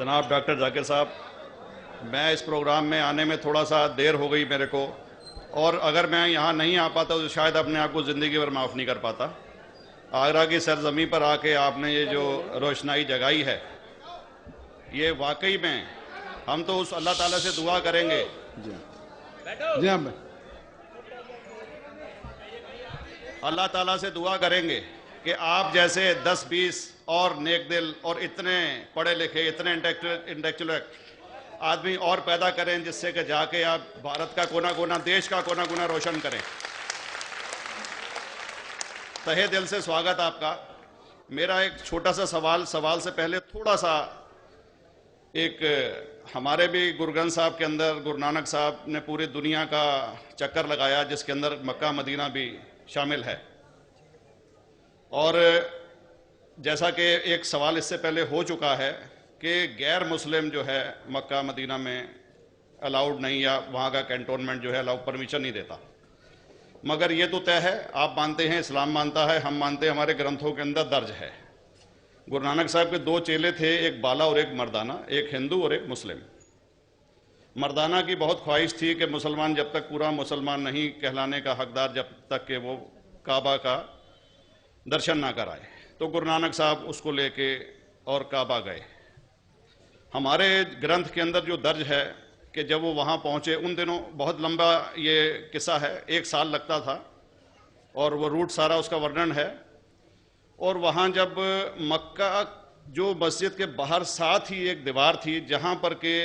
जनाब डॉक्टर जाकिर साहब, मैं इस प्रोग्राम में आने में थोड़ा सा देर हो गई मेरे को, और अगर मैं यहाँ नहीं आ पाता तो शायद अपने आप को ज़िंदगी भर माफ़ नहीं कर पाता। आगरा की सरजमी पर आके आपने ये जो रोशनाई जगाई है, ये वाकई में हम तो उस अल्लाह ताला से दुआ करेंगे। जी हाँ, अल्लाह ताला से दुआ करेंगे कि आप जैसे 10-20 और नेक दिल और इतने पढ़े लिखे, इतने इंटेलेक्चुअल आदमी और पैदा करें, जिससे कि जाके आप भारत का कोना कोना, देश का कोना कोना रोशन करें। तहे दिल से स्वागत आपका। मेरा एक छोटा सा सवाल से पहले थोड़ा सा, एक हमारे भी गुरु ग्रंथ साहब के अंदर गुरु नानक साहब ने पूरी दुनिया का चक्कर लगाया, जिसके अंदर मक्का मदीना भी शामिल है। और जैसा कि एक सवाल इससे पहले हो चुका है कि गैर मुस्लिम जो है मक्का मदीना में अलाउड नहीं, या वहाँ का कैंटोनमेंट जो है अलाउ परमिशन नहीं देता। मगर ये तो तय है, आप मानते हैं, इस्लाम मानता है, हम मानते हैं, हमारे ग्रंथों के अंदर दर्ज है। गुरु नानक साहब के 2 चेले थे, एक बाला और एक मर्दाना, एक हिंदू और एक मुस्लिम। मर्दाना की बहुत ख्वाहिश थी कि मुसलमान जब तक पूरा मुसलमान नहीं कहलाने का हकदार, जब तक कि वो काबा का दर्शन ना कराए, तो गुरु नानक साहब उसको लेके और काबा गए। हमारे ग्रंथ के अंदर जो दर्ज है कि जब वो वहाँ पहुँचे, उन दिनों बहुत लंबा ये किस्सा है, 1 साल लगता था, और वो रूट सारा उसका वर्णन है। और वहाँ जब मक्का, जो मस्जिद के बाहर साथ ही एक दीवार थी, जहाँ पर के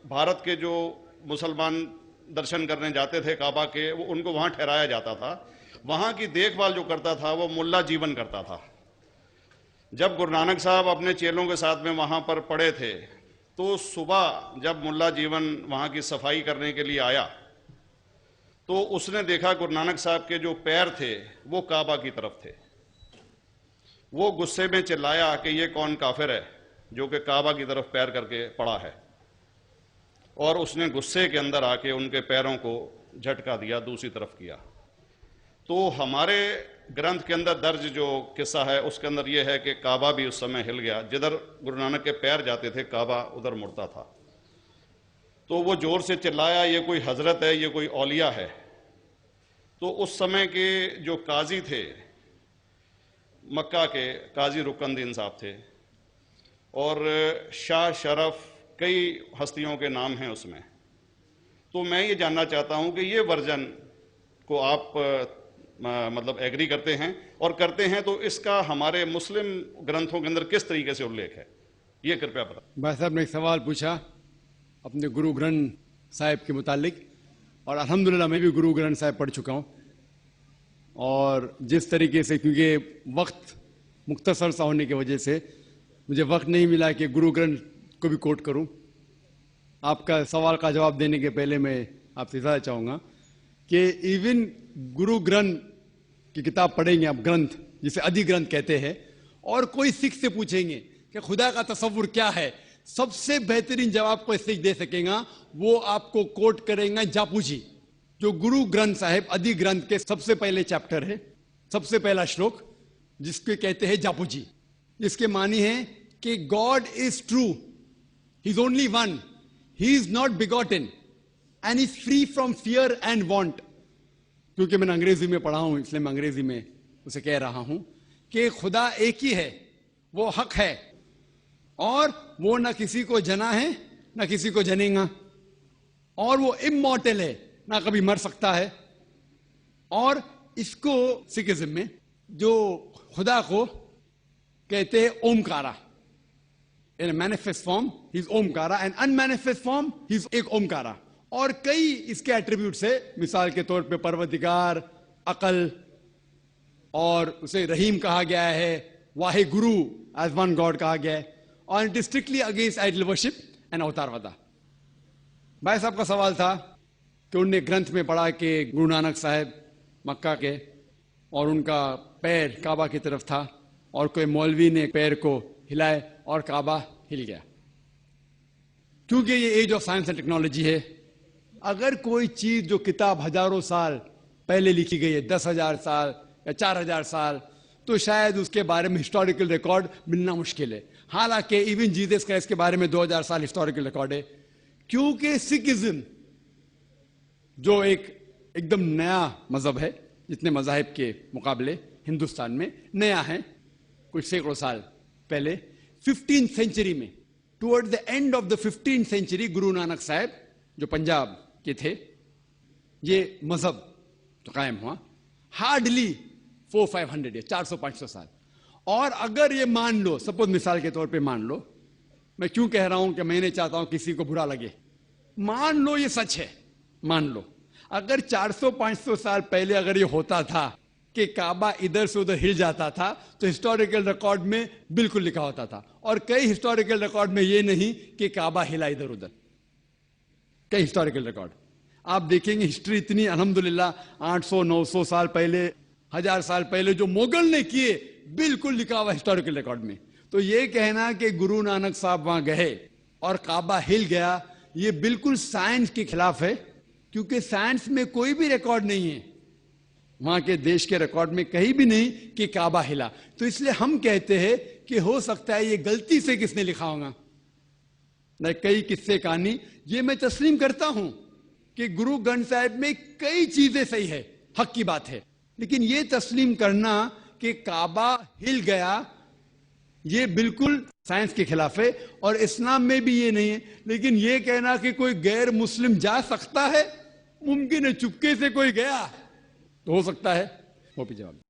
भारत के जो मुसलमान दर्शन करने जाते थे काबा के, वो उनको वहाँ ठहराया जाता था। वहाँ की देखभाल जो करता था वो मुल्ला जीवन करता था। जब गुरु नानक साहब अपने चेलों के साथ में वहाँ पर पड़े थे, तो सुबह जब मुल्ला जीवन वहाँ की सफाई करने के लिए आया, तो उसने देखा गुरु नानक साहब के जो पैर थे वो काबा की तरफ थे। वो गुस्से में चिल्लाया कि ये कौन काफिर है जो कि काबा की तरफ पैर करके पड़ा है, और उसने गुस्से के अंदर आके उनके पैरों को झटका दिया, दूसरी तरफ किया। तो हमारे ग्रंथ के अंदर दर्ज जो किस्सा है उसके अंदर यह है कि काबा भी उस समय हिल गया, जिधर गुरु नानक के पैर जाते थे काबा उधर मुड़ता था। तो वो जोर से चिल्लाया, ये कोई हजरत है, ये औलिया है। तो उस समय के जो काजी थे मक्का के, काजी रुकनदीन साहब थे, और शाह शरफ, कई हस्तियों के नाम हैं उसमें। तो मैं ये जानना चाहता हूं कि ये वर्जन को आप मतलब एग्री करते हैं, और करते हैं तो इसका हमारे मुस्लिम ग्रंथों के अंदर किस तरीके से उल्लेख है, ये कृपया बताएं। भाई साहब ने एक सवाल पूछा अपने गुरु ग्रंथ साहिब के मुतालिक, और अल्हम्दुलिल्लाह मैं भी गुरु ग्रंथ साहिब पढ़ चुका हूँ। और जिस तरीके से, क्योंकि वक्त मुख्तसर सा होने की वजह से मुझे वक्त नहीं मिला कि गुरु ग्रंथ को भी कोट करूं। आपका सवाल का जवाब देने के पहले मैं आपसे इजाज़त चाहूँगा कि इवन गुरु ग्रंथ की किताब पढ़ेंगे आप, ग्रंथ जिसे आदि ग्रंथ कहते हैं, और कोई सिख से पूछेंगे कि खुदा का तसव्वुर क्या है, सबसे बेहतरीन जवाब कोई सिख दे सकेगा, वो आपको कोट करेंगे जापू जी, जो गुरु ग्रंथ साहिब आदि ग्रंथ के सबसे पहले चैप्टर है, सबसे पहला श्लोक, जिसके कहते हैं जापू जी। इसके मानी है कि God is true, he is only one, he is not begotten and is free from fear and want. क्योंकि मैंने अंग्रेजी में पढ़ा हूं, इसलिए मैं अंग्रेजी में उसे कह रहा हूं कि खुदा एक ही है, वो हक है, और वो ना किसी को जना है ना किसी को जनेगा, और वो इमॉर्टल है, ना कभी मर सकता है। और इसको सिखिज्म में जो खुदा को कहते हैं Omkara, in manifest form he is Omkara, and unmanifest form he is एक ओमकारा। और कई इसके एट्रीब्यूट्स है, मिसाल के तौर पे परवरदिगार, अकल, और उसे रहीम कहा गया है, Wahe Guru as one God कहा गया है, और it is strictly against idol worship and अवतार वदा। भाई साहब का सवाल था कि उनने ग्रंथ में पढ़ा कि गुरु नानक साहब मक्का के, और उनका पैर काबा की तरफ था, और कोई मौलवी ने पैर को हिलाए और काबा हिल गया। क्योंकि ये age of science and technology है, अगर कोई चीज जो किताब हजारों साल पहले लिखी गई है, 10,000 साल या 4,000 साल, तो शायद उसके बारे में हिस्टोरिकल रिकॉर्ड मिलना मुश्किल है। हालांकि इवन जीसस क्राइस्ट के बारे में 2000 साल हिस्टोरिकल रिकॉर्ड है, क्योंकि सिखिज्म जो एकदम नया मजहब है, जितने मजाहिब के मुकाबले हिंदुस्तान में नया है, कुछ सैकड़ों साल पहले 15th सेंचुरी में, toward the end of the 15th century, Guru Nanak साहब जो पंजाब के थे, ये मजहब तो कायम हुआ हार्डली 400-500 या 400-500 साल। और अगर ये मान लो, सपोज मिसाल के तौर पे मान लो, मैं क्यों कह रहा हूं कि मैं नहीं चाहता हूं किसी को बुरा लगे, मान लो ये सच है, मान लो अगर 400-500 साल पहले अगर ये होता था कि काबा इधर से उधर हिल जाता था, तो हिस्टोरिकल रिकॉर्ड में बिल्कुल लिखा होता था। और कई हिस्टोरिकल रिकॉर्ड में ये नहीं कि काबा हिला इधर उधर, कई हिस्टोरिकल रिकॉर्ड आप देखेंगे। हिस्ट्री इतनी अल्हम्दुलिल्लाह 800-900 साल पहले, 1000 साल पहले जो मुगल ने किए, बिल्कुल लिखा हुआ हिस्टोरिकल रिकॉर्ड में। तो ये कहना कि गुरु नानक साहब वहां गए और काबा हिल गया, ये बिल्कुल साइंस के खिलाफ है, क्योंकि साइंस में कोई भी रिकॉर्ड नहीं है, वहां के देश के रिकॉर्ड में कहीं भी नहीं कि काबा हिला। तो इसलिए हम कहते हैं कि हो सकता है ये गलती से किसने लिखा होगा, न कई किस्से कहानी। ये मैं तस्लीम करता हूं कि गुरु ग्रंथ साहिब में कई चीजें सही है, हक की बात है, लेकिन ये तस्लीम करना कि काबा हिल गया, ये बिल्कुल साइंस के खिलाफ है। और इस्लाम में भी ये नहीं है। लेकिन ये कहना कि कोई गैर मुस्लिम जा सकता है, मुमकिन है, चुपके से कोई गया तो हो सकता है। वो भी जवाब